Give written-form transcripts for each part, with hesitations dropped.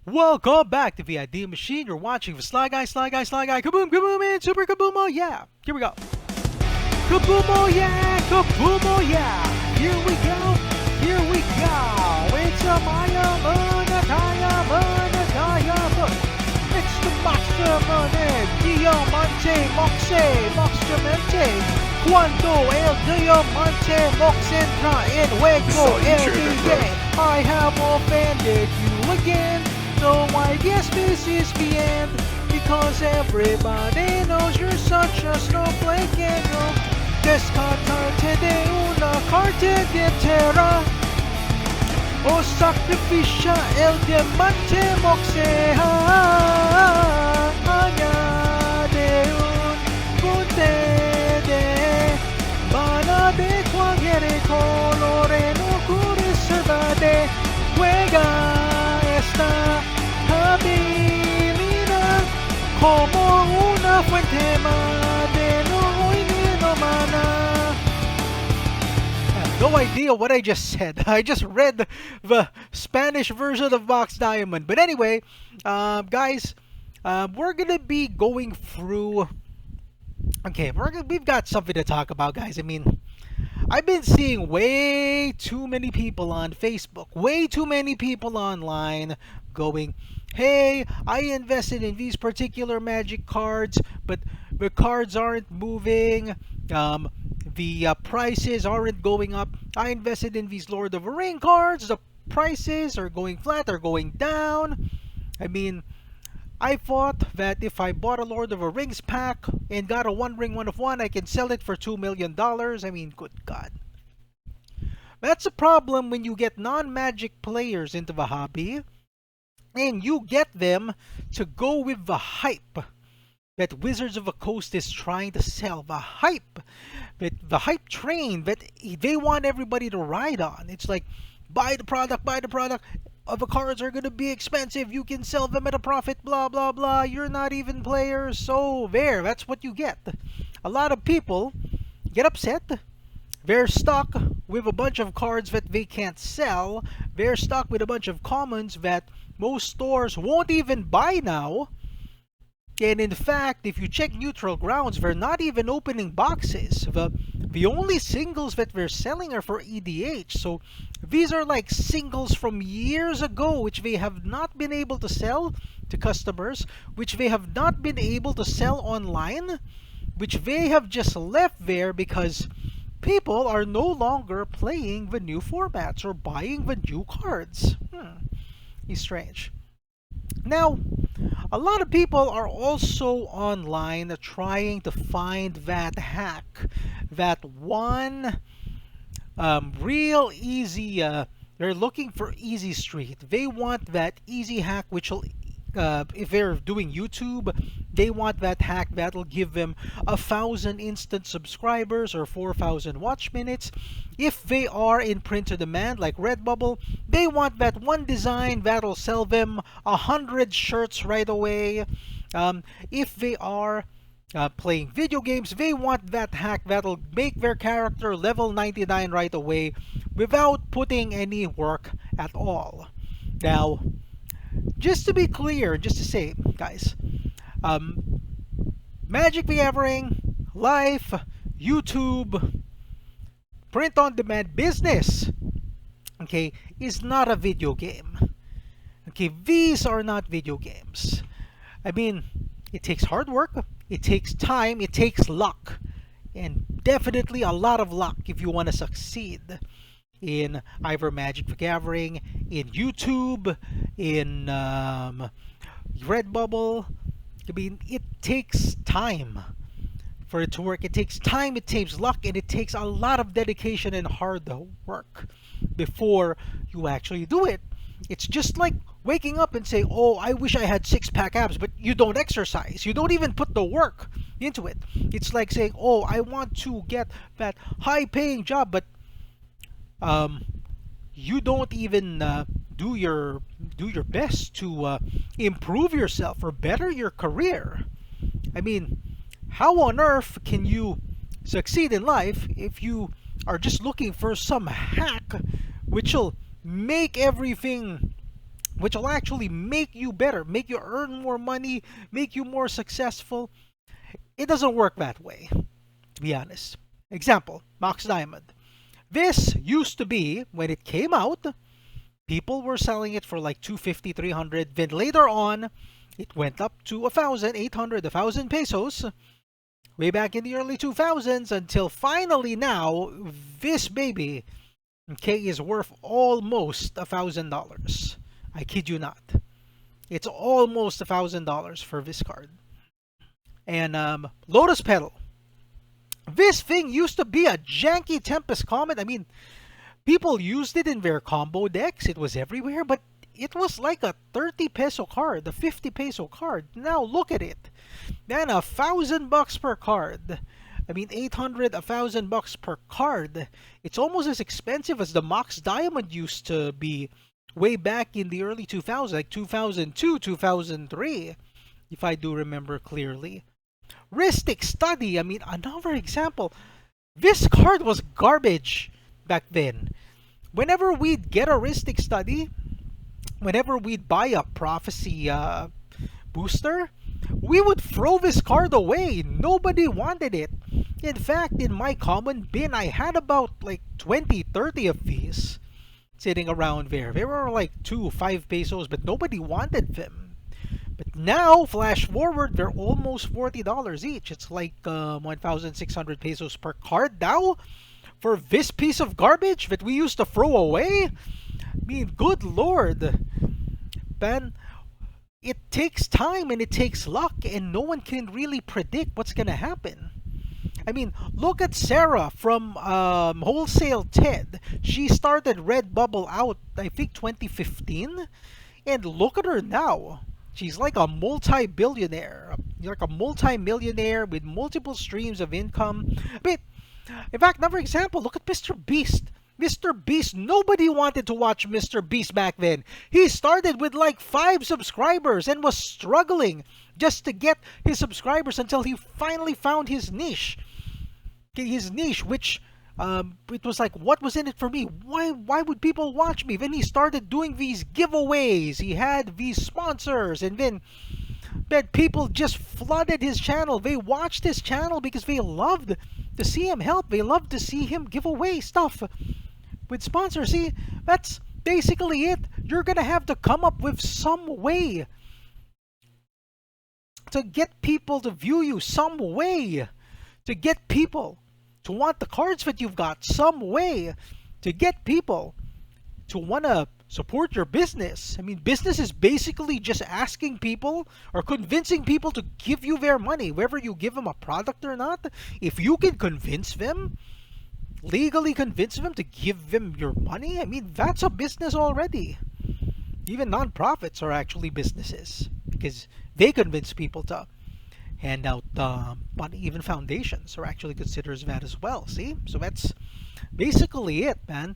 Welcome back to the Idea Machine. You're watching the Sly Guy, Kaboom, Kaboom, and Super Kaboom, oh yeah. Here we go. Kaboom, oh yeah, Kaboom, oh yeah. Here we go, here we go. It's a Monetized. It's the Monster Money, Diamante, Moxamente. Cuando el diamante mox entra en juego el día, I have offended you again. So I guess this is the end, because everybody knows you're such a snowflake and you'll descartarte de una carta de terra. O sacrificia el diamante moxea. Añade un punte de mana de cualquier color en un reservade. Juega esta habilidad como una fuente de no mana. I have no idea what I just said. I just read the Spanish version of Box Diamond. But anyway, guys, we're gonna be going through. Okay, we've got something to talk about, guys. I mean, I've been seeing way too many people on Facebook, way too many people online going, hey, I invested in these particular magic cards, but the cards aren't moving, the prices aren't going up. I invested in these Lord of the Ring cards, the prices are going flat or going down. I mean, I thought that if I bought a Lord of the Rings pack and got a One Ring One of One, I can sell it for $2 million. I mean, good God. That's a problem when you get non-magic players into the hobby and you get them to go with the hype that Wizards of the Coast is trying to sell. The hype train that they want everybody to ride on. It's like, buy the product. The cards are going to be expensive. You can sell them at a profit, blah, blah, blah. You're not even players. So there, that's what you get. A lot of people get upset. They're stuck with a bunch of cards that they can't sell. They're stuck with a bunch of commons that most stores won't even buy now. And in fact, if you check neutral grounds, they're not even opening boxes. The only singles that they're selling are for EDH. So these are like singles from years ago, which they have not been able to sell to customers, which they have not been able to sell online, which they have just left there because people are no longer playing the new formats or buying the new cards. It's strange. Now, a lot of people are also online trying to find that hack, that one real easy, they're looking for easy street. They want that easy hack which will, if they're doing YouTube, they want that hack that'll give them 1,000 instant subscribers or 4,000 watch minutes. If they are in print to demand like Redbubble, they want that one design that'll sell them 100 shirts right away. If they are playing video games, they want that hack that'll make their character level 99 right away without putting any work at all. Now, just to be clear, just to say, guys, Magic the Gathering, Life, YouTube, print on demand business, okay, is not a video game. Okay, these are not video games. I mean, it takes hard work, it takes time, it takes luck, and definitely a lot of luck if you want to succeed in either Magic the Gathering, in YouTube, in Redbubble. I mean, it takes time for it to work. It takes time, it takes luck, and it takes a lot of dedication and hard work before you actually do it. It's just like waking up and say, oh, I wish I had six-pack abs, but you don't exercise. You don't even put the work into it. It's like saying, oh, I want to get that high-paying job, but you don't even do your best to improve yourself or better your career. I mean, how on earth can you succeed in life if you are just looking for some hack which will make everything which will actually make you better, make you earn more money, make you more successful. It doesn't work that way, to be honest. Example, Max Diamond. This used to be, when it came out, people were selling it for like 250, 300. Then later on, it went up to 1,800, 1,000 pesos, way back in the early 2000s, until finally now, this baby, okay, is worth almost $1,000. I kid you not. It's almost $1,000 for this card. And Lotus Petal. This thing used to be a janky Tempest Comet. I mean, people used it in their combo decks. It was everywhere, but it was like a 30 peso card, a 50 peso card. Now look at it. Man, $1,000 per card. I mean, 800, $1,000 per card. It's almost as expensive as the Mox Diamond used to be way back in the early 2000s, like 2002, 2003, if I do remember clearly. Ristic Study, I mean, another example. This card was garbage back then. Whenever we'd get a Ristic Study, whenever we'd buy a Prophecy booster, we would throw this card away. Nobody wanted it. In fact, in my common bin, I had about like 20, 30 of these sitting around there. They were like 2, 5 pesos, but nobody wanted them. But now, flash forward, they're almost $40 each. It's like 1,600 pesos per card now for this piece of garbage that we used to throw away. I mean, good lord. Man, it takes time and it takes luck, and no one can really predict what's gonna happen. I mean, look at Sarah from Wholesale Ted. She started Redbubble out, I think, 2015. And look at her now. She's like a multi-billionaire. Like a multi-millionaire with multiple streams of income. But, in fact, another example, look at Mr. Beast. Mr. Beast, nobody wanted to watch Mr. Beast back then. He started with like 5 subscribers and was struggling just to get his subscribers until he finally found his niche. His niche, which it was like, what was in it for me? Why would people watch me? Then he started doing these giveaways. He had these sponsors, and then people just flooded his channel. They watched his channel because they loved to see him help. They loved to see him give away stuff with sponsors. See, that's basically it. You're gonna have to come up with some way to get people to view you, some way to get people to want the cards that you've got, some way to get people to want to support your business. I mean, business is basically just asking people or convincing people to give you their money, whether you give them a product or not. If you can convince them, legally convince them to give them your money, I mean, that's a business already. Even non-profits are actually businesses because they convince people to hand out money. Even foundations are actually considered that as well. See? So that's basically it, man.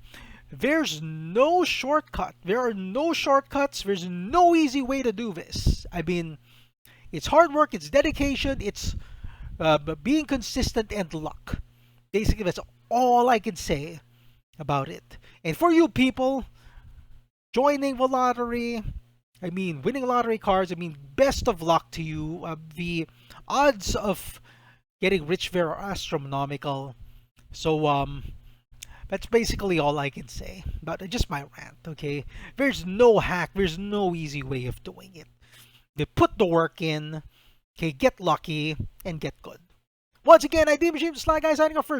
There's no shortcut. There are no shortcuts. There's no easy way to do this. I mean, it's hard work, it's dedication, it's being consistent, and luck. Basically, that's all I can say about it. And for you people joining the lottery, I mean, winning lottery cards, I mean, best of luck to you. The odds of getting rich there are astronomical. So, that's basically all I can say. But just my rant, okay? There's no hack. There's no easy way of doing it. They put the work in, okay, get lucky, and get good. Once again, I did Machine Sly Guy signing off for